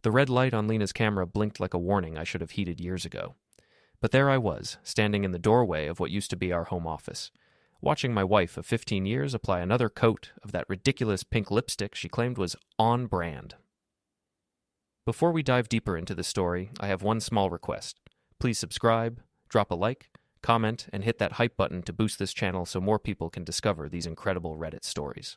The red light on Lena's camera blinked like a warning I should have heeded years ago. But there I was, standing in the doorway of what used to be our home office, watching my wife of 15 years apply another coat of that ridiculous pink lipstick she claimed was on brand. Before we dive deeper into the story, I have one small request. Please subscribe, drop a like, comment, and hit that hype button to boost this channel so more people can discover these incredible Reddit stories.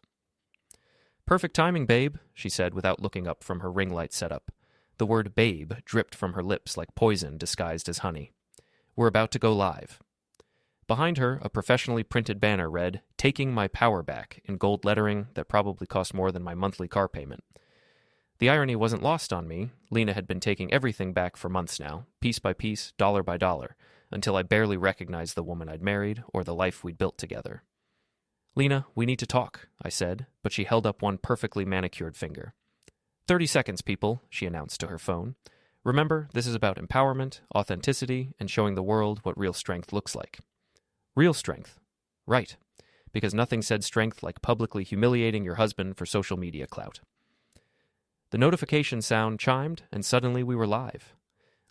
"Perfect timing, babe," she said without looking up from her ring light setup. The word babe dripped from her lips like poison disguised as honey. "We're about to go live." Behind her, a professionally printed banner read, "Taking my power back," in gold lettering that probably cost more than my monthly car payment. The irony wasn't lost on me. Lena had been taking everything back for months now, piece by piece, dollar by dollar, until I barely recognized the woman I'd married or the life we'd built together. "Lena, we need to talk," I said, but she held up one perfectly manicured finger. 30 seconds, people," she announced to her phone. "Remember, this is about empowerment, authenticity, and showing the world what real strength looks like." Real strength. Right. Because nothing said strength like publicly humiliating your husband for social media clout. The notification sound chimed, and suddenly we were live.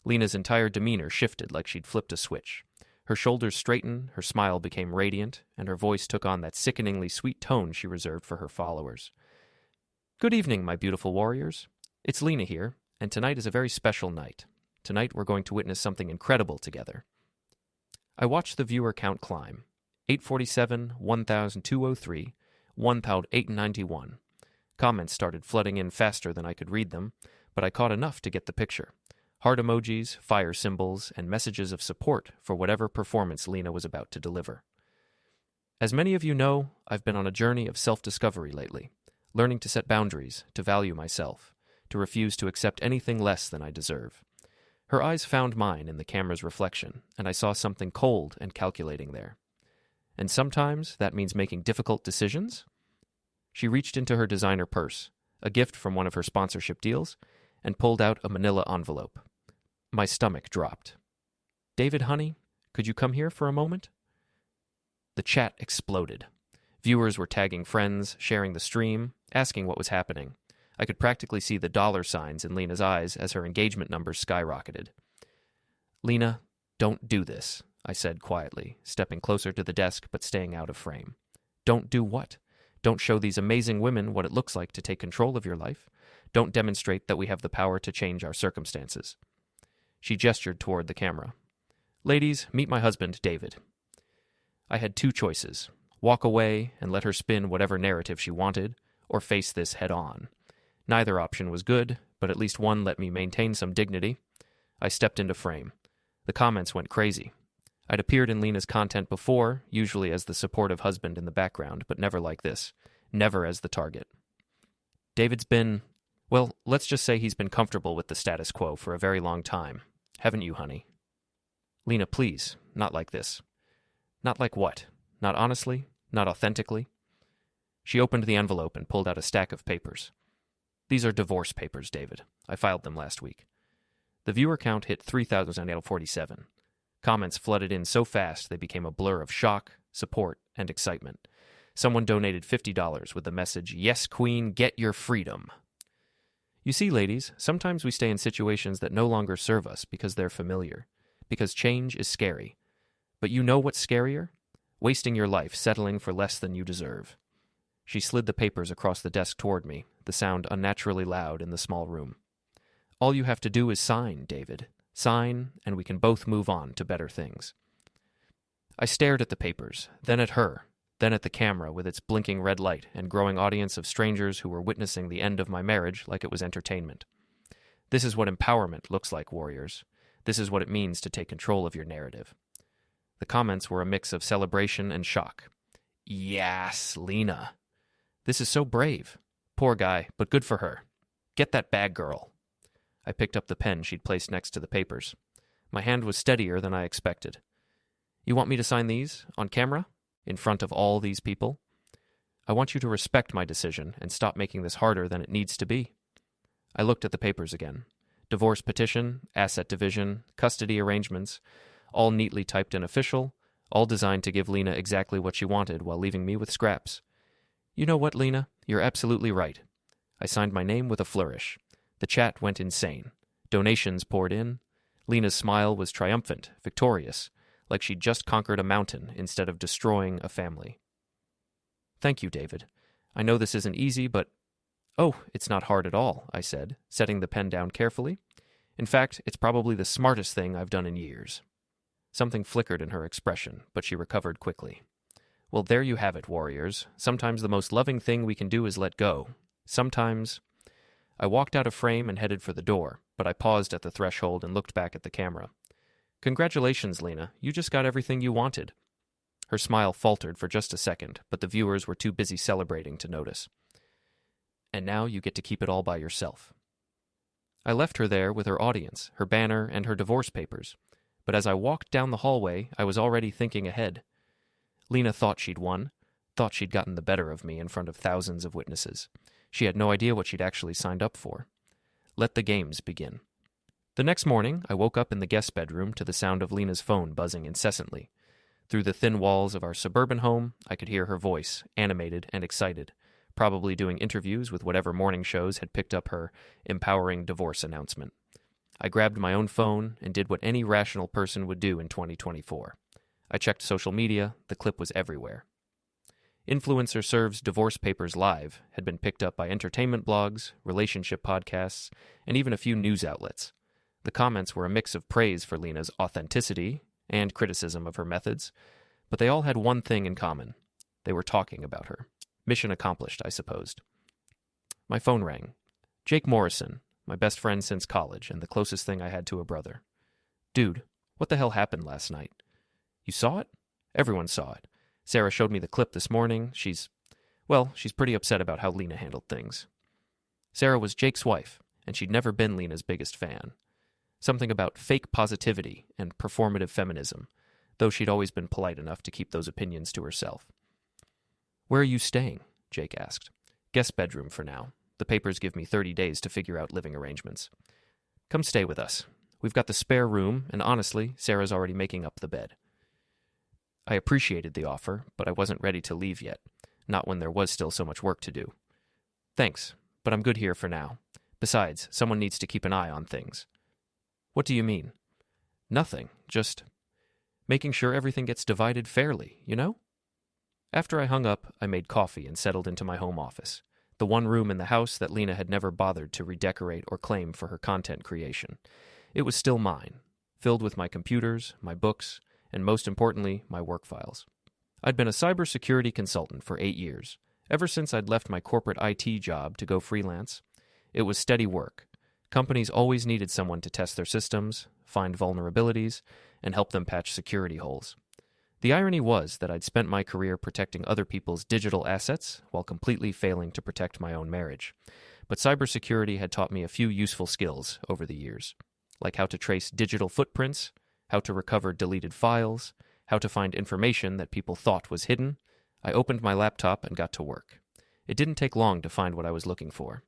Lena's entire demeanor shifted like she'd flipped a switch. Her shoulders straightened, her smile became radiant, and her voice took on that sickeningly sweet tone she reserved for her followers. "Good evening, my beautiful warriors. It's Lena here, and tonight is a very special night. Tonight we're going to witness something incredible together." I watched the viewer count climb. 847, 1,203, 1,891. Comments started flooding in faster than I could read them, but I caught enough to get the picture. Heart emojis, fire symbols, and messages of support for whatever performance Lena was about to deliver. As many of you know, I've been on a journey of self-discovery lately, learning to set boundaries, to value myself, to refuse to accept anything less than I deserve. Her eyes found mine in the camera's reflection, and I saw something cold and calculating there. And sometimes that means making difficult decisions. She reached into her designer purse, a gift from one of her sponsorship deals, and pulled out a manila envelope. My stomach dropped. "David, honey, could you come here for a moment?" The chat exploded. Viewers were tagging friends, sharing the stream, asking what was happening. I could practically see the dollar signs in Lena's eyes as her engagement numbers skyrocketed. "Lena, don't do this," I said quietly, stepping closer to the desk but staying out of frame. "Don't do what? Don't show these amazing women what it looks like to take control of your life. Don't demonstrate that we have the power to change our circumstances." She gestured toward the camera. "Ladies, meet my husband, David." I had two choices: walk away and let her spin whatever narrative she wanted, or face this head on. Neither option was good, but at least one let me maintain some dignity. I stepped into frame. The comments went crazy. I'd appeared in Lena's content before, usually as the supportive husband in the background, but never like this. Never as the target. David's been, well, let's just say he's been comfortable with the status quo for a very long time. Haven't you, honey? "Lena, please, not like this." "Not like what? Not honestly? Not authentically?" She opened the envelope and pulled out a stack of papers. "These are divorce papers, David. I filed them last week." The viewer count hit 3,847. Comments flooded in so fast they became a blur of shock, support, and excitement. Someone donated $50 with the message, "Yes, Queen, get your freedom." You see, ladies, sometimes we stay in situations that no longer serve us because they're familiar, because change is scary. But you know what's scarier? Wasting your life settling for less than you deserve. She slid the papers across the desk toward me, the sound unnaturally loud in the small room. "All you have to do is sign, David. Sign, and we can both move on to better things." I stared at the papers, then at her, then at the camera with its blinking red light and growing audience of strangers who were witnessing the end of my marriage like it was entertainment. This is what empowerment looks like, warriors. This is what it means to take control of your narrative. The comments were a mix of celebration and shock. "Yes, Lena. This is so brave. Poor guy, but good for her. Get that bag, girl." I picked up the pen she'd placed next to the papers. My hand was steadier than I expected. "You want me to sign these? On camera? In front of all these people? I want you to respect my decision and stop making this harder than it needs to be." I looked at the papers again. Divorce petition, asset division, custody arrangements, all neatly typed and official, all designed to give Lena exactly what she wanted while leaving me with scraps. "You know what, Lena? You're absolutely right." I signed my name with a flourish. The chat went insane. Donations poured in. Lena's smile was triumphant, victorious, like she'd just conquered a mountain instead of destroying a family. "Thank you, David. I know this isn't easy, but—" "Oh, it's not hard at all," I said, setting the pen down carefully. "In fact, it's probably the smartest thing I've done in years." Something flickered in her expression, but she recovered quickly. "Well, there you have it, warriors. Sometimes the most loving thing we can do is let go. Sometimes—" I walked out of frame and headed for the door, but I paused at the threshold and looked back at the camera. "Congratulations, Lena. You just got everything you wanted." Her smile faltered for just a second, but the viewers were too busy celebrating to notice. "And now you get to keep it all by yourself." I left her there with her audience, her banner, and her divorce papers. But as I walked down the hallway, I was already thinking ahead. Lena thought she'd won, thought she'd gotten the better of me in front of thousands of witnesses. She had no idea what she'd actually signed up for. Let the games begin. The next morning, I woke up in the guest bedroom to the sound of Lena's phone buzzing incessantly. Through the thin walls of our suburban home, I could hear her voice, animated and excited, probably doing interviews with whatever morning shows had picked up her empowering divorce announcement. I grabbed my own phone and did what any rational person would do in 2024. I checked social media. The clip was everywhere. Influencer Serves Divorce Papers Live had been picked up by entertainment blogs, relationship podcasts, and even a few news outlets. The comments were a mix of praise for Lena's authenticity and criticism of her methods, but they all had one thing in common. They were talking about her. Mission accomplished, I supposed. My phone rang. Jake Morrison, my best friend since college and the closest thing I had to a brother. "Dude, what the hell happened last night?" "You saw it?" "Everyone saw it. Sarah showed me the clip this morning. She's pretty upset about how Lena handled things." Sarah was Jake's wife, and she'd never been Lena's biggest fan. Something about fake positivity and performative feminism, though she'd always been polite enough to keep those opinions to herself. "Where are you staying?" Jake asked. "Guest bedroom for now. The papers give me 30 days to figure out living arrangements." "Come stay with us. We've got the spare room, and honestly, Sarah's already making up the bed." I appreciated the offer, but I wasn't ready to leave yet, not when there was still so much work to do. "Thanks, but I'm good here for now. Besides, someone needs to keep an eye on things." "What do you mean?" "Nothing, just making sure everything gets divided fairly, you know?" After I hung up, I made coffee and settled into my home office, the one room in the house that Lena had never bothered to redecorate or claim for her content creation. It was still mine, filled with my computers, my books, and most importantly, my work files. I'd been a cybersecurity consultant for 8 years, ever since I'd left my corporate IT job to go freelance. It was steady work. Companies always needed someone to test their systems, find vulnerabilities, and help them patch security holes. The irony was that I'd spent my career protecting other people's digital assets while completely failing to protect my own marriage. But cybersecurity had taught me a few useful skills over the years, like how to trace digital footprints, how to recover deleted files, how to find information that people thought was hidden. I opened my laptop and got to work. It didn't take long to find what I was looking for.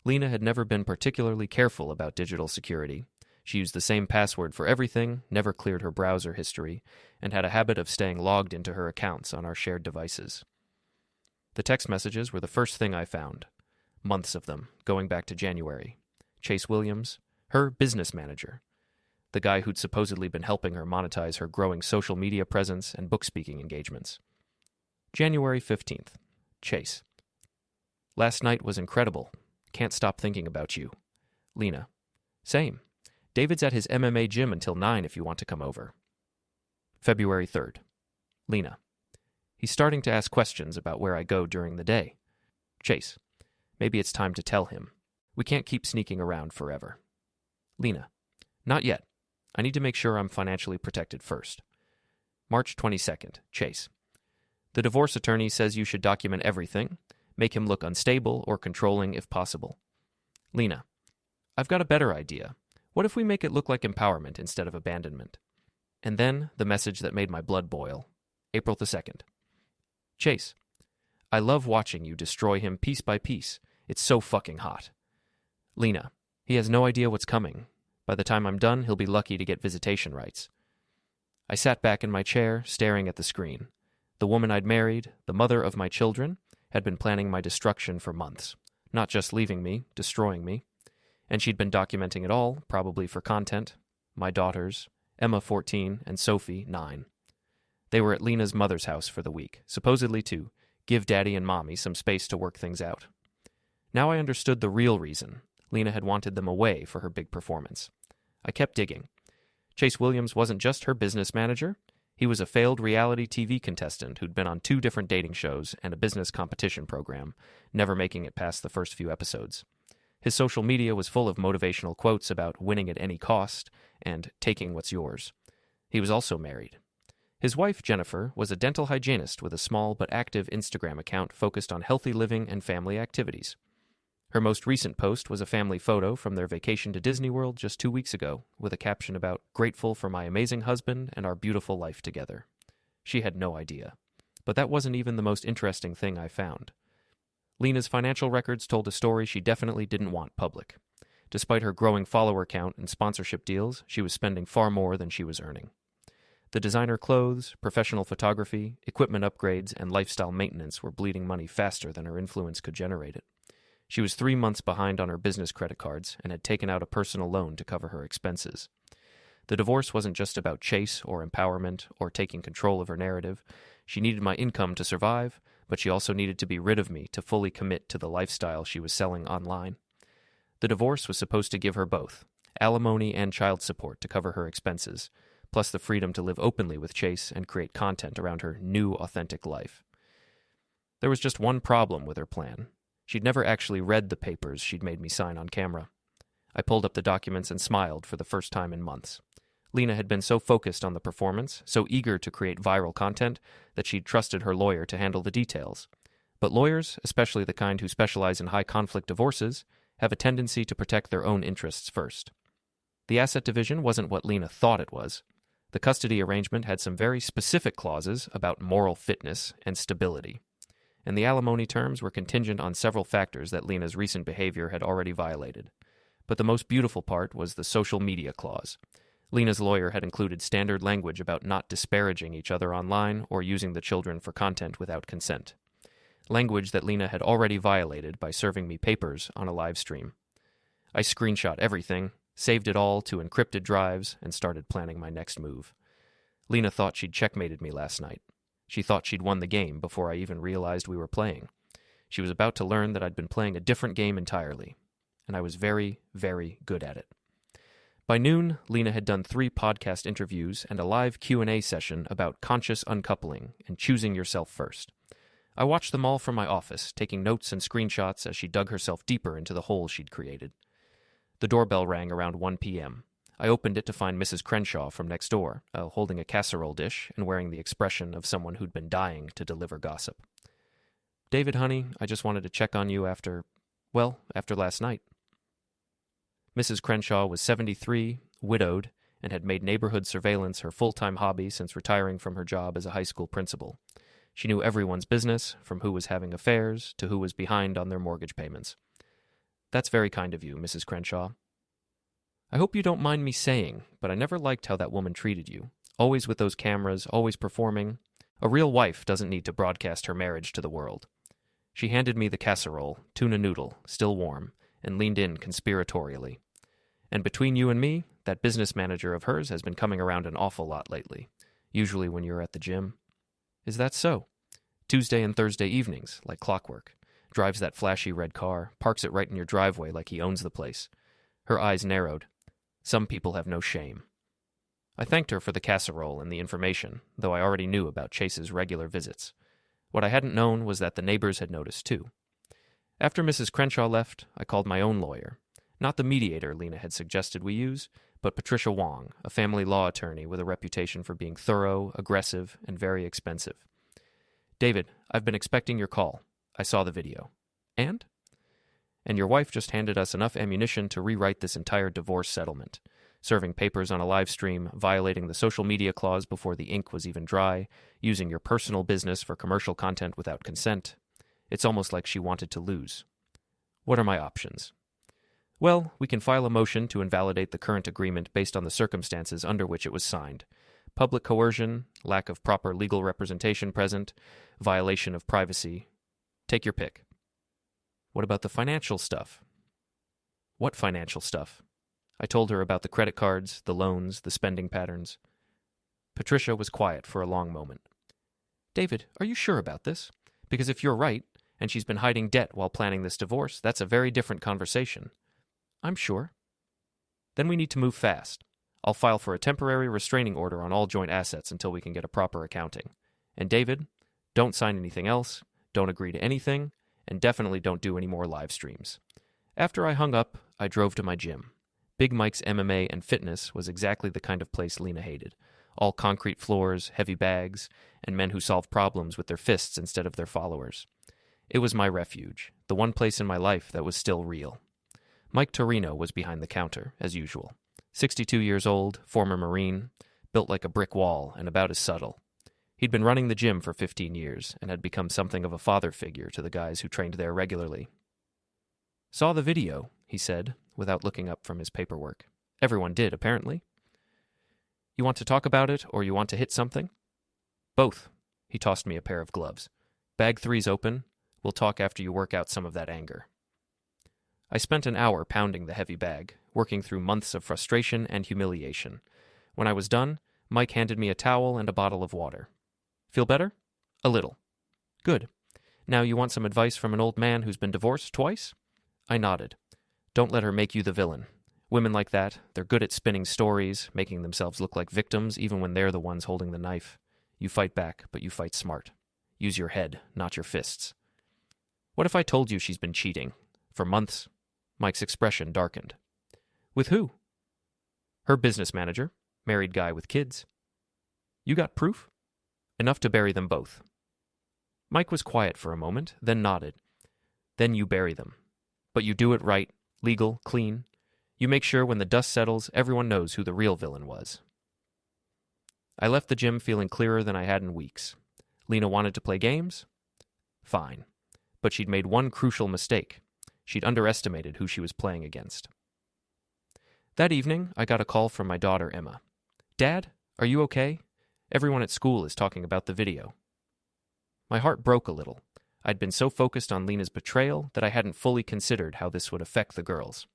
Lena had never been particularly careful about digital security. She used the same password for everything, never cleared her browser history, and had a habit of staying logged into her accounts on our shared devices. The text messages were the first thing I found. Months of them, going back to January. Chase Williams, her business manager. The guy who'd supposedly been helping her monetize her growing social media presence and book-speaking engagements. January 15th. Chase. Last night was incredible. Can't stop thinking about you. Lena. Same. David's at his MMA gym until 9 if you want to come over. February 3rd. Lena. He's starting to ask questions about where I go during the day. Chase. Maybe it's time to tell him. We can't keep sneaking around forever. Lena. Not yet. I need to make sure I'm financially protected first. March 22nd. Chase. The divorce attorney says you should document everything, make him look unstable or controlling if possible. Lena. I've got a better idea. What if we make it look like empowerment instead of abandonment? And then the message that made my blood boil. April the 2nd. Chase. I love watching you destroy him piece by piece. It's so fucking hot. Lena. He has no idea what's coming. By the time I'm done, he'll be lucky to get visitation rights. I sat back in my chair, staring at the screen. The woman I'd married, the mother of my children, had been planning my destruction for months. Not just leaving me, destroying me. And she'd been documenting it all, probably for content. My daughters, Emma 14 and Sophie 9. They were at Lena's mother's house for the week, supposedly to give Daddy and Mommy some space to work things out. Now I understood the real reason. Lena had wanted them away for her big performance. I kept digging. Chase Williams wasn't just her business manager. He was a failed reality TV contestant who'd been on 2 different dating shows and a business competition program, never making it past the first few episodes. His social media was full of motivational quotes about winning at any cost and taking what's yours. He was also married. His wife, Jennifer, was a dental hygienist with a small but active Instagram account focused on healthy living and family activities. Her most recent post was a family photo from their vacation to Disney World just 2 weeks ago, with a caption about, "Grateful for my amazing husband and our beautiful life together." She had no idea. But that wasn't even the most interesting thing I found. Lena's financial records told a story she definitely didn't want public. Despite her growing follower count and sponsorship deals, she was spending far more than she was earning. The designer clothes, professional photography, equipment upgrades, and lifestyle maintenance were bleeding money faster than her influence could generate it. She was 3 months behind on her business credit cards and had taken out a personal loan to cover her expenses. The divorce wasn't just about chase or empowerment or taking control of her narrative. She needed my income to survive, but she also needed to be rid of me to fully commit to the lifestyle she was selling online. The divorce was supposed to give her both, alimony and child support to cover her expenses, plus the freedom to live openly with Chase and create content around her new, authentic life. There was just one problem with her plan. She'd never actually read the papers she'd made me sign on camera. I pulled up the documents and smiled for the first time in months. Lena had been so focused on the performance, so eager to create viral content, that she'd trusted her lawyer to handle the details. But lawyers, especially the kind who specialize in high-conflict divorces, have a tendency to protect their own interests first. The asset division wasn't what Lena thought it was. The custody arrangement had some very specific clauses about moral fitness and stability. And the alimony terms were contingent on several factors that Lena's recent behavior had already violated. But the most beautiful part was the social media clause. Lena's lawyer had included standard language about not disparaging each other online or using the children for content without consent. Language that Lena had already violated by serving me papers on a live stream. I screenshot everything, saved it all to encrypted drives, and started planning my next move. Lena thought she'd checkmated me last night. She thought she'd won the game before I even realized we were playing. She was about to learn that I'd been playing a different game entirely, and I was very, very good at it. By noon, Lena had done 3 podcast interviews and a live Q&A session about conscious uncoupling and choosing yourself first. I watched them all from my office, taking notes and screenshots as she dug herself deeper into the hole she'd created. The doorbell rang around 1 p.m. I opened it to find Mrs. Crenshaw from next door, holding a casserole dish and wearing the expression of someone who'd been dying to deliver gossip. "David, honey, I just wanted to check on you after last night." Mrs. Crenshaw was 73, widowed, and had made neighborhood surveillance her full-time hobby since retiring from her job as a high school principal. She knew everyone's business, from who was having affairs to who was behind on their mortgage payments. "That's very kind of you, Mrs. Crenshaw. I hope you don't mind me saying, but I never liked how that woman treated you. Always with those cameras, always performing. A real wife doesn't need to broadcast her marriage to the world." She handed me the casserole, tuna noodle, still warm, and leaned in conspiratorially. "And between you and me, that business manager of hers has been coming around an awful lot lately, usually when you're at the gym." "Is that so?" "Tuesday and Thursday evenings, like clockwork. Drives that flashy red car, parks it right in your driveway like he owns the place." Her eyes narrowed. "Some people have no shame." I thanked her for the casserole and the information, though I already knew about Chase's regular visits. What I hadn't known was that the neighbors had noticed too. After Mrs. Crenshaw left, I called my own lawyer. Not the mediator Lena had suggested we use, but Patricia Wong, a family law attorney with a reputation for being thorough, aggressive, and very expensive. "David, I've been expecting your call. I saw the video." "And?" "And your wife just handed us enough ammunition to rewrite this entire divorce settlement. Serving papers on a live stream, violating the social media clause before the ink was even dry, using your personal business for commercial content without consent. It's almost like she wanted to lose. What are my options?" "Well, we can file a motion to invalidate the current agreement based on the circumstances under which it was signed. Public coercion, lack of proper legal representation present, violation of privacy. Take your pick." "What about the financial stuff?" What financial stuff? I told her about the credit cards, the loans, the spending patterns. Patricia was quiet for a long moment. David, are you sure about this? Because if you're right, and she's been hiding debt while planning this divorce, that's a very different conversation. I'm sure. Then we need to move fast. I'll file for a temporary restraining order on all joint assets until we can get a proper accounting. And David, don't sign anything else, don't agree to anything, and definitely don't do any more live streams. After I hung up, I drove to my gym. Big Mike's MMA and fitness was exactly the kind of place Lena hated. All concrete floors, heavy bags, and men who solved problems with their fists instead of their followers. It was my refuge, the one place in my life that was still real. Mike Torino was behind the counter, as usual. 62 years old, former Marine, built like a brick wall and about as subtle. He'd been running the gym for 15 years and had become something of a father figure to the guys who trained there regularly. Saw the video, he said, without looking up from his paperwork. Everyone did, apparently. You want to talk about it, or you want to hit something? Both. He tossed me a pair of gloves. Bag 3's open. We'll talk after you work out some of that anger. I spent an hour pounding the heavy bag, working through months of frustration and humiliation. When I was done, Mike handed me a towel and a bottle of water. Feel better? A little. Good. Now you want some advice from an old man who's been divorced twice? I nodded. Don't let her make you the villain. Women like that, they're good at spinning stories, making themselves look like victims even when they're the ones holding the knife. You fight back, but you fight smart. Use your head, not your fists. What if I told you she's been cheating? For months? Mike's expression darkened. With who? Her business manager, married guy with kids. You got proof? Enough to bury them both. Mike was quiet for a moment, then nodded. Then you bury them. But you do it right, legal, clean. You make sure when the dust settles, everyone knows who the real villain was. I left the gym feeling clearer than I had in weeks. Lena wanted to play games? Fine. But she'd made one crucial mistake. She'd underestimated who she was playing against. That evening, I got a call from my daughter, Emma. Dad, are you okay? Everyone at school is talking about the video. My heart broke a little. I'd been so focused on Lena's betrayal that I hadn't fully considered how this would affect the girls.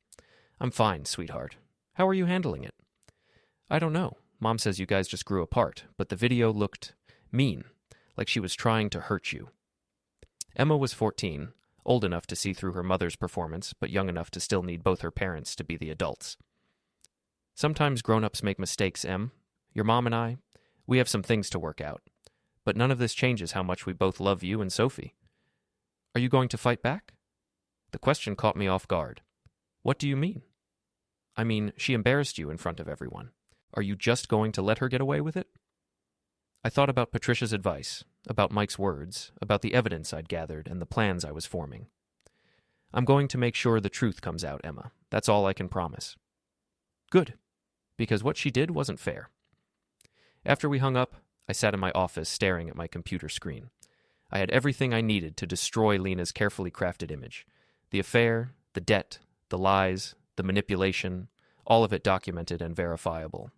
I'm fine, sweetheart. How are you handling it? I don't know. Mom says you guys just grew apart, but the video looked mean, like she was trying to hurt you. Emma was 14, old enough to see through her mother's performance, but young enough to still need both her parents to be the adults. Sometimes grown-ups make mistakes, Em. Your mom and I, we have some things to work out. But none of this changes how much we both love you and Sophie. Are you going to fight back? The question caught me off guard. What do you mean? I mean, she embarrassed you in front of everyone. Are you just going to let her get away with it? I thought about Patricia's advice, about Mike's words, about the evidence I'd gathered and the plans I was forming. I'm going to make sure the truth comes out, Emma. That's all I can promise. Good, because what she did wasn't fair. After we hung up, I sat in my office staring at my computer screen. I had everything I needed to destroy Lena's carefully crafted image. The affair, the debt, the lies, the manipulation, all of it documented and verifiable.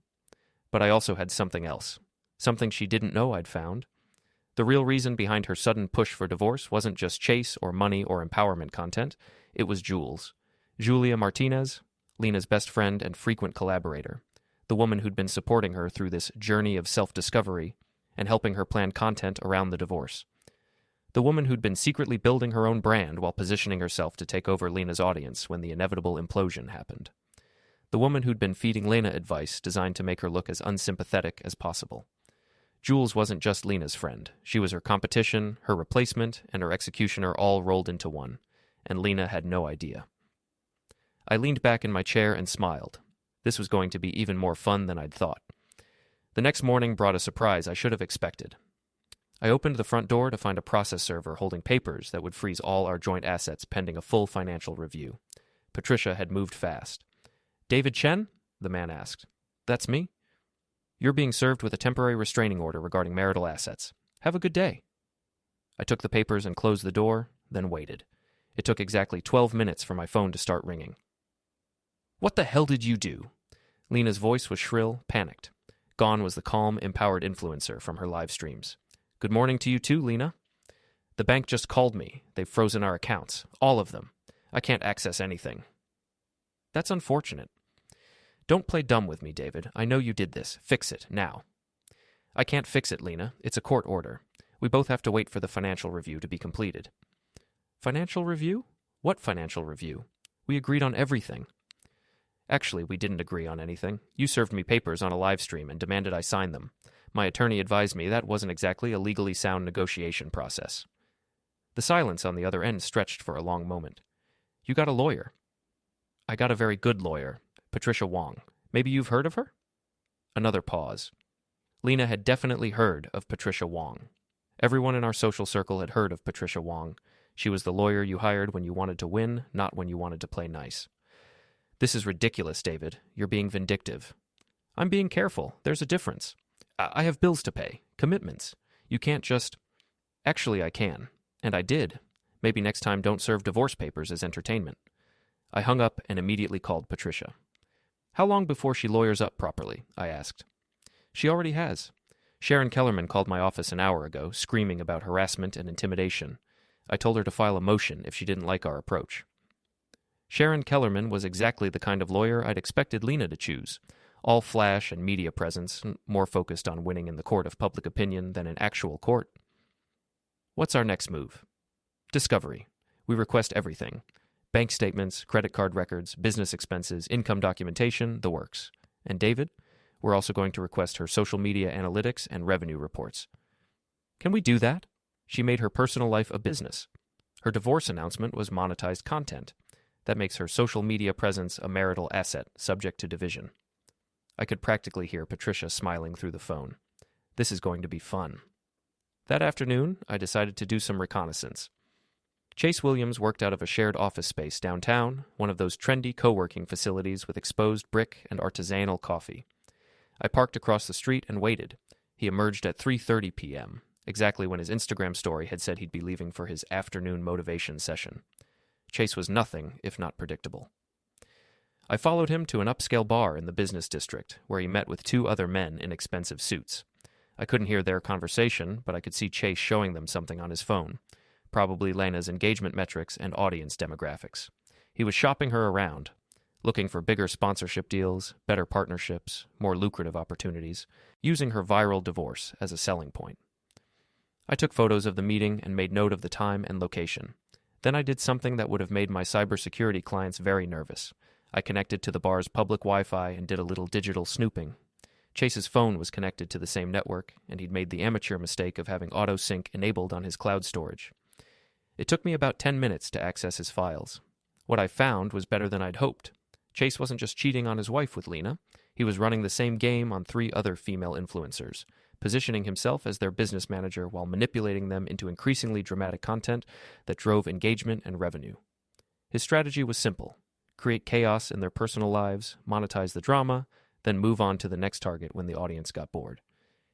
But I also had something else, something she didn't know I'd found. The real reason behind her sudden push for divorce wasn't just chase or money or empowerment content, it was Jules. Julia Martinez, Lena's best friend and frequent collaborator, the woman who'd been supporting her through this journey of self-discovery and helping her plan content around the divorce. The woman who'd been secretly building her own brand while positioning herself to take over Lena's audience when the inevitable implosion happened. The woman who'd been feeding Lena advice designed to make her look as unsympathetic as possible. Jules wasn't just Lena's friend. She was her competition, her replacement, and her executioner all rolled into one, and Lena had no idea. I leaned back in my chair and smiled. This was going to be even more fun than I'd thought. The next morning brought a surprise I should have expected. I opened the front door to find a process server holding papers that would freeze all our joint assets pending a full financial review. Patricia had moved fast. David Chen? The man asked. That's me. You're being served with a temporary restraining order regarding marital assets. Have a good day. I took the papers and closed the door, then waited. It took exactly 12 minutes for my phone to start ringing. What the hell did you do? Lena's voice was shrill, panicked. Gone was the calm, empowered influencer from her live streams. Good morning to you too, Lena. The bank just called me. They've frozen our accounts. All of them. I can't access anything. That's unfortunate. Don't play dumb with me, David. I know you did this. Fix it, now. I can't fix it, Lena. It's a court order. We both have to wait for the financial review to be completed. Financial review? What financial review? We agreed on everything. Actually, we didn't agree on anything. You served me papers on a live stream and demanded I sign them. My attorney advised me that wasn't exactly a legally sound negotiation process. The silence on the other end stretched for a long moment. You got a lawyer. I got a very good lawyer, Patricia Wong. Maybe you've heard of her? Another pause. Lena had definitely heard of Patricia Wong. Everyone in our social circle had heard of Patricia Wong. She was the lawyer you hired when you wanted to win, not when you wanted to play nice. This is ridiculous, David. You're being vindictive. I'm being careful. There's a difference. I have bills to pay, commitments. You can't just... Actually, I can. And I did. Maybe next time don't serve divorce papers as entertainment. I hung up and immediately called Patricia. How long before she lawyers up properly? I asked. She already has. Sharon Kellerman called my office an hour ago, screaming about harassment and intimidation. I told her to file a motion if she didn't like our approach. Sharon Kellerman was exactly the kind of lawyer I'd expected Lena to choose. All flash and media presence, more focused on winning in the court of public opinion than in actual court. What's our next move? Discovery. We request everything. Bank statements, credit card records, business expenses, income documentation, the works. And David? We're also going to request her social media analytics and revenue reports. Can we do that? She made her personal life a business. Her divorce announcement was monetized content. That makes her social media presence a marital asset, subject to division. I could practically hear Patricia smiling through the phone. This is going to be fun. That afternoon, I decided to do some reconnaissance. Chase Williams worked out of a shared office space downtown, one of those trendy co-working facilities with exposed brick and artisanal coffee. I parked across the street and waited. He emerged at 3:30 p.m., exactly when his Instagram story had said he'd be leaving for his afternoon motivation session. Chase was nothing if not predictable. I followed him to an upscale bar in the business district, where he met with two other men in expensive suits. I couldn't hear their conversation, but I could see Chase showing them something on his phone, probably Lena's engagement metrics and audience demographics. He was shopping her around, looking for bigger sponsorship deals, better partnerships, more lucrative opportunities, using her viral divorce as a selling point. I took photos of the meeting and made note of the time and location. Then I did something that would have made my cybersecurity clients very nervous. I connected to the bar's public Wi-Fi and did a little digital snooping. Chase's phone was connected to the same network, and he'd made the amateur mistake of having auto-sync enabled on his cloud storage. It took me about 10 minutes to access his files. What I found was better than I'd hoped. Chase wasn't just cheating on his wife with Lena. He was running the same game on 3 other female influencers, positioning himself as their business manager while manipulating them into increasingly dramatic content that drove engagement and revenue. His strategy was simple. Create chaos in their personal lives, monetize the drama, then move on to the next target when the audience got bored.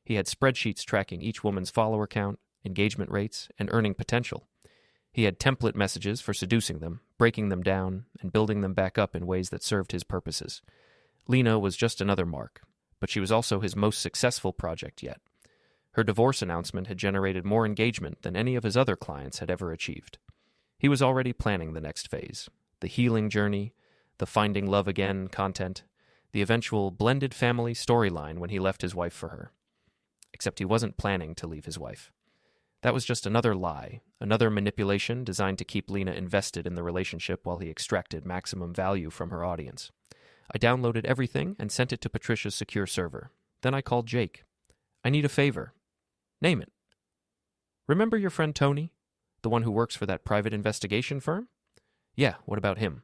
He had spreadsheets tracking each woman's follower count, engagement rates, and earning potential. He had template messages for seducing them, breaking them down, and building them back up in ways that served his purposes. Lena was just another mark, but she was also his most successful project yet. Her divorce announcement had generated more engagement than any of his other clients had ever achieved. He was already planning the next phase, the healing journey, the finding love again content, the eventual blended family storyline when he left his wife for her. Except he wasn't planning to leave his wife. That was just another lie, another manipulation designed to keep Lena invested in the relationship while he extracted maximum value from her audience. I downloaded everything and sent it to Patricia's secure server. Then I called Jake. I need a favor. Name it. Remember your friend Tony? The one who works for that private investigation firm? Yeah, what about him?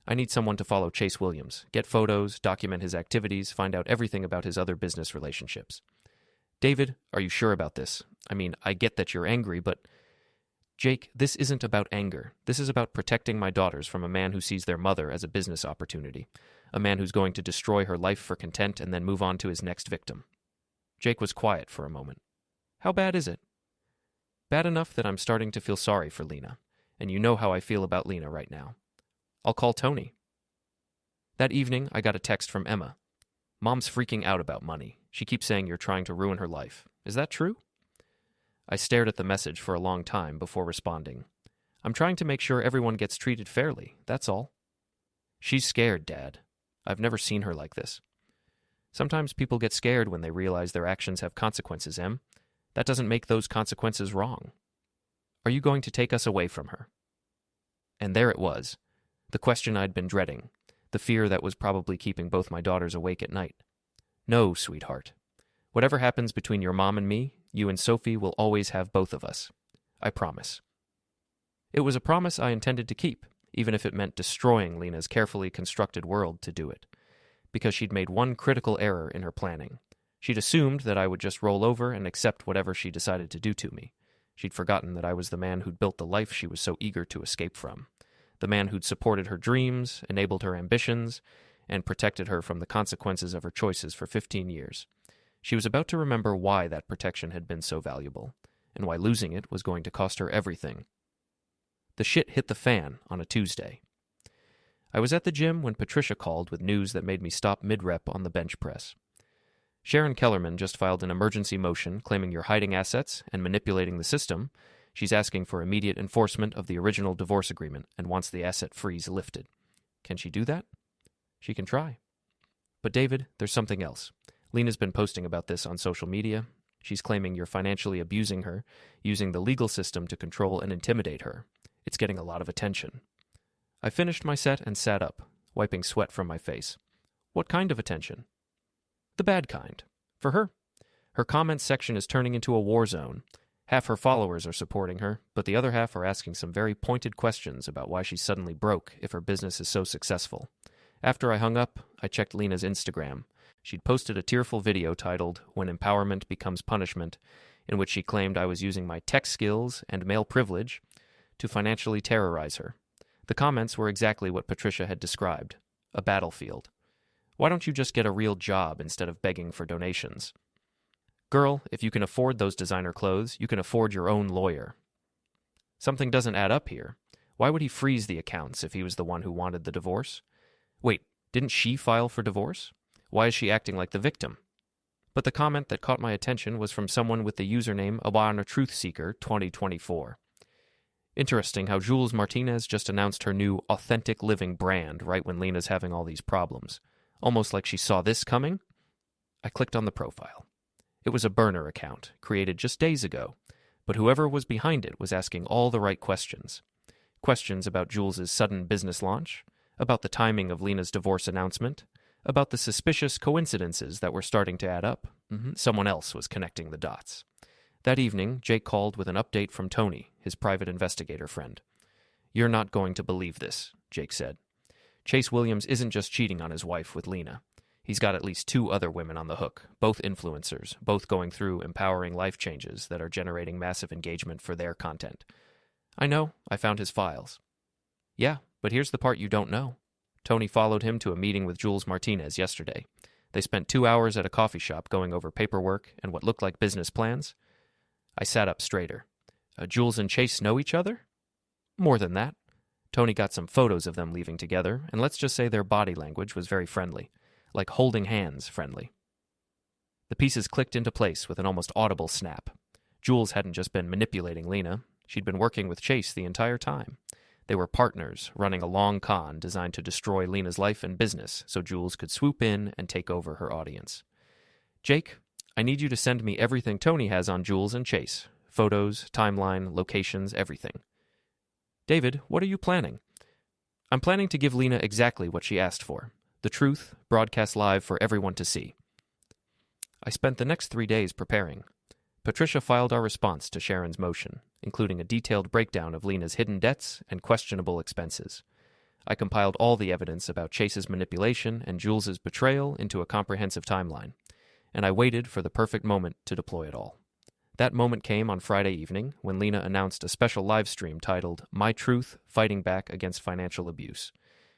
I need someone to follow Chase Williams, get photos, document his activities, find out everything about his other business relationships. David, are you sure about this? I mean, I get that you're angry, but... Jake, this isn't about anger. This is about protecting my daughters from a man who sees their mother as a business opportunity, a man who's going to destroy her life for content and then move on to his next victim. Jake was quiet for a moment. How bad is it? Bad enough that I'm starting to feel sorry for Lena, and you know how I feel about Lena right now. I'll call Tony. That evening, I got a text from Emma. Mom's freaking out about money. She keeps saying you're trying to ruin her life. Is that true? I stared at the message for a long time before responding. I'm trying to make sure everyone gets treated fairly, that's all. She's scared, Dad. I've never seen her like this. Sometimes people get scared when they realize their actions have consequences, Em. That doesn't make those consequences wrong. Are you going to take us away from her? And there it was, the question I'd been dreading, the fear that was probably keeping both my daughters awake at night. No, sweetheart. Whatever happens between your mom and me, you and Sophie will always have both of us. I promise. It was a promise I intended to keep, even if it meant destroying Lena's carefully constructed world to do it, because she'd made one critical error in her planning. She'd assumed that I would just roll over and accept whatever she decided to do to me. She'd forgotten that I was the man who'd built the life she was so eager to escape from, the man who'd supported her dreams, enabled her ambitions, and protected her from the consequences of her choices for 15 years. She was about to remember why that protection had been so valuable, and why losing it was going to cost her everything. The shit hit the fan on a Tuesday. I was at the gym when Patricia called with news that made me stop mid-rep on the bench press. Sharon Kellerman just filed an emergency motion claiming you're hiding assets and manipulating the system. She's asking for immediate enforcement of the original divorce agreement and wants the asset freeze lifted. Can she do that? She can try. But David, there's something else. Lena's been posting about this on social media. She's claiming you're financially abusing her, using the legal system to control and intimidate her. It's getting a lot of attention. I finished my set and sat up, wiping sweat from my face. What kind of attention? The bad kind. For her. Her comments section is turning into a war zone. Half her followers are supporting her, but the other half are asking some very pointed questions about why she's suddenly broke if her business is so successful. After I hung up, I checked Lena's Instagram. She'd posted a tearful video titled "When Empowerment Becomes Punishment," in which she claimed I was using my tech skills and male privilege to financially terrorize her. The comments were exactly what Patricia had described, a battlefield. Why don't you just get a real job instead of begging for donations? Girl, if you can afford those designer clothes, you can afford your own lawyer. Something doesn't add up here. Why would he freeze the accounts if he was the one who wanted the divorce? Wait, didn't she file for divorce? Why is she acting like the victim? But the comment that caught my attention was from someone with the username AwanaTruthSeeker2024. Interesting how Jules Martinez just announced her new Authentic Living brand right when Lena's having all these problems. Almost like she saw this coming. I clicked on the profile. It was a burner account, created just days ago, but whoever was behind it was asking all the right questions. Questions about Jules's sudden business launch, about the timing of Lena's divorce announcement, about the suspicious coincidences that were starting to add up. Someone else was connecting the dots. That evening, Jake called with an update from Tony, his private investigator friend. "You're not going to believe this," Jake said. "Chase Williams isn't just cheating on his wife with Lena. He's got at least 2 other women on the hook, both influencers, both going through empowering life changes that are generating massive engagement for their content." "I know. I found his files." "Yeah, but here's the part you don't know. Tony followed him to a meeting with Jules Martinez yesterday. They spent 2 hours at a coffee shop going over paperwork and what looked like business plans." I sat up straighter. Jules and Chase know each other? More than that. Tony got some photos of them leaving together, and let's just say their body language was very friendly. Like holding hands friendly. The pieces clicked into place with an almost audible snap. Jules hadn't just been manipulating Lena. She'd been working with Chase the entire time. They were partners running a long con designed to destroy Lena's life and business so Jules could swoop in and take over her audience. "Jake, I need you to send me everything Tony has on Jules and Chase. Photos, timeline, locations, everything." "David, what are you planning?" "I'm planning to give Lena exactly what she asked for. The truth, broadcast live for everyone to see." I spent the next 3 days preparing. Patricia filed our response to Sharon's motion, including a detailed breakdown of Lena's hidden debts and questionable expenses. I compiled all the evidence about Chase's manipulation and Jules's betrayal into a comprehensive timeline, and I waited for the perfect moment to deploy it all. That moment came on Friday evening when Lena announced a special live stream titled "My Truth, Fighting Back Against Financial Abuse."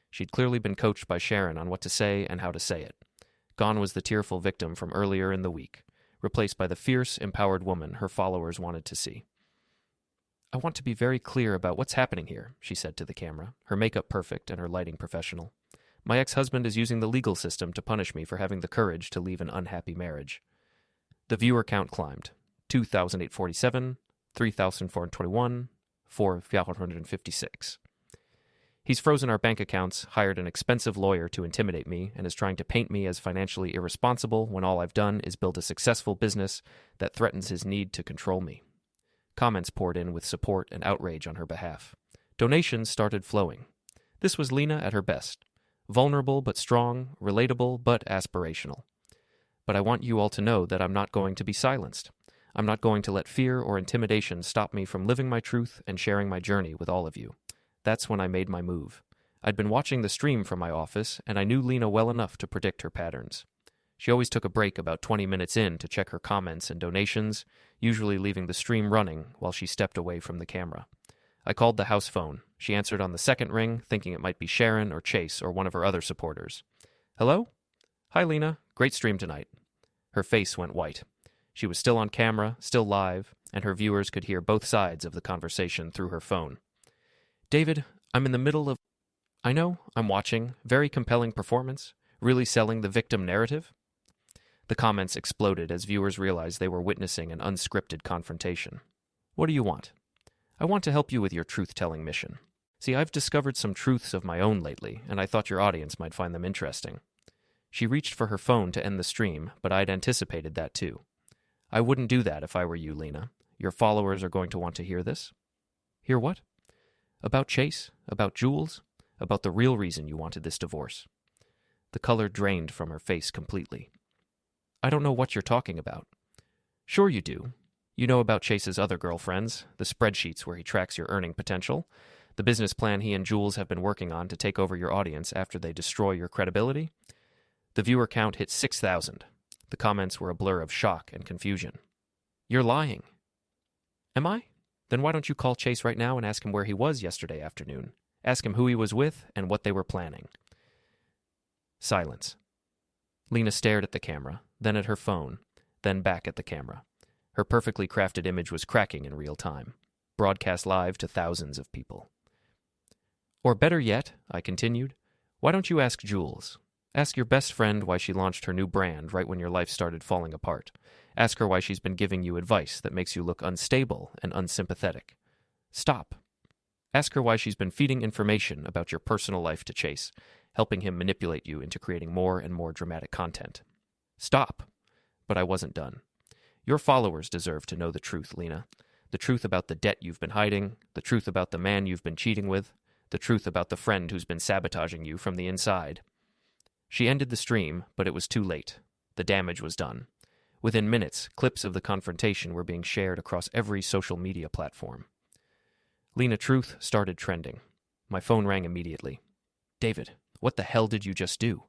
She'd clearly been coached by Sharon on what to say and how to say it. Gone was the tearful victim from earlier in the week, replaced by the fierce, empowered woman her followers wanted to see. "I want to be very clear about what's happening here," she said to the camera, her makeup perfect and her lighting professional. "My ex-husband is using the legal system to punish me for having the courage to leave an unhappy marriage." The viewer count climbed. 2,847, 3,421, 4,556. He's frozen our bank accounts, hired an expensive lawyer to intimidate me, and is trying to paint me as financially irresponsible when all I've done is build a successful business that threatens his need to control me. Comments poured in with support and outrage on her behalf. Donations started flowing. This was Lena at her best. Vulnerable but strong, relatable but aspirational. But I want you all to know that I'm not going to be silenced. I'm not going to let fear or intimidation stop me from living my truth and sharing my journey with all of you. That's when I made my move. I'd been watching the stream from my office, and I knew Lena well enough to predict her patterns. She always took a break about 20 minutes in to check her comments and donations, usually leaving the stream running while she stepped away from the camera. I called the house phone. She answered on the second ring, thinking it might be Sharon or Chase or one of her other supporters. Hello? Hi, Lena. Great stream tonight. Her face went white. She was still on camera, still live, and her viewers could hear both sides of the conversation through her phone. David, I'm in the middle of... I know, I'm watching. Very compelling performance. Really selling the victim narrative. The comments exploded as viewers realized they were witnessing an unscripted confrontation. What do you want? I want to help you with your truth-telling mission. See, I've discovered some truths of my own lately, and I thought your audience might find them interesting. She reached for her phone to end the stream, but I'd anticipated that too. I wouldn't do that if I were you, Lena. Your followers are going to want to hear this. Hear what? About Chase? About Jules? About the real reason you wanted this divorce? The color drained from her face completely. I don't know what you're talking about. Sure you do. You know about Chase's other girlfriends, the spreadsheets where he tracks your earning potential, the business plan he and Jules have been working on to take over your audience after they destroy your credibility. The viewer count hit 6,000. The comments were a blur of shock and confusion. You're lying. Am I? Then why don't you call Chase right now and ask him where he was yesterday afternoon? Ask him who he was with and what they were planning. Silence. Lena stared at the camera, then at her phone, then back at the camera. Her perfectly crafted image was cracking in real time, broadcast live to thousands of people. Or better yet, I continued, why don't you ask Jules? Ask your best friend why she launched her new brand right when your life started falling apart. Ask her why she's been giving you advice that makes you look unstable and unsympathetic. Stop. Ask her why she's been feeding information about your personal life to Chase, helping him manipulate you into creating more and more dramatic content. Stop. But I wasn't done. Your followers deserve to know the truth, Lena. The truth about the debt you've been hiding, the truth about the man you've been cheating with, the truth about the friend who's been sabotaging you from the inside. She ended the stream, but it was too late. The damage was done. Within minutes, clips of the confrontation were being shared across every social media platform. Lena Truth started trending. My phone rang immediately. David, what the hell did you just do?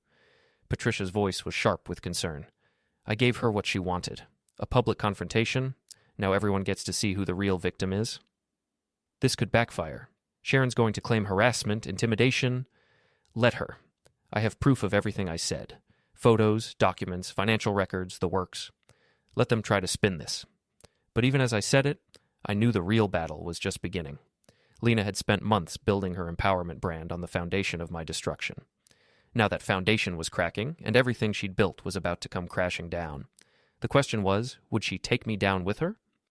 Patricia's voice was sharp with concern. I gave her what she wanted. A public confrontation. Now everyone gets to see who the real victim is. This could backfire. Sharon's going to claim harassment, intimidation. Let her. I have proof of everything I said. Photos, documents, financial records, the works. Let them try to spin this. But even as I said it, I knew the real battle was just beginning. Lena had spent months building her empowerment brand on the foundation of my destruction. Now that foundation was cracking, and everything she'd built was about to come crashing down. The question was, would she take me down with her,